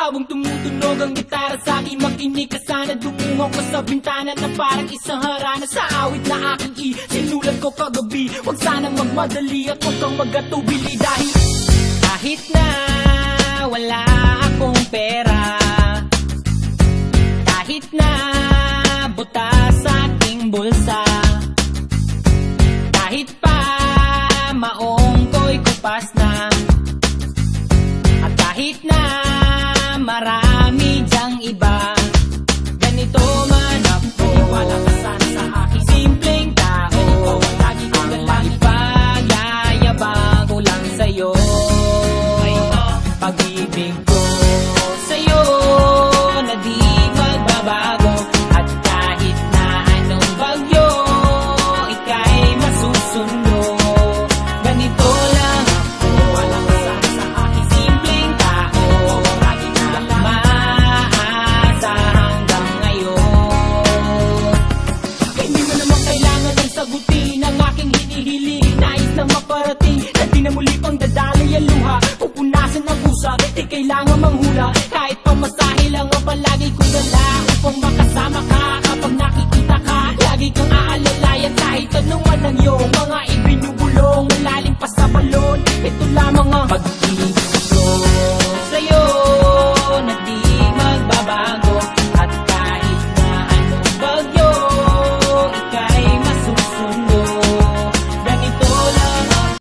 Habang tumutunog ang gitara sa akin, makinig ka sana. Dumungo ko sa bintana na parang isang harana. Sa awit na aking sinulat ko kagabi, huwag sanang magmadali at huwag kang magatubili. Dahil kahit na wala akong pera, kahit na butas sa aking bulsa, kahit pa maong ko'y kupas na, at kahit na marami dyang iba, ganito man ako. Wala ka sana sa aking simpleng tao. Ikaw ang lagi kong dalangin, pagyayabang ko lang sa'yo. Pag-ibig ko sa'yo na di magbabago, at kahit na anong bagyo ika'y masusundo. Ganito lang ako, wala ka sana sa aking simpleng tao. Lagi na lang maasa hanggang ngayon. Kaya hindi mo naman kailangan ng sagutin ang aking hinihiling. Nais na maparating na di na muli pang dadalay ang luha, pupunasan ang pusa, di kailangan manghula kahit pa mas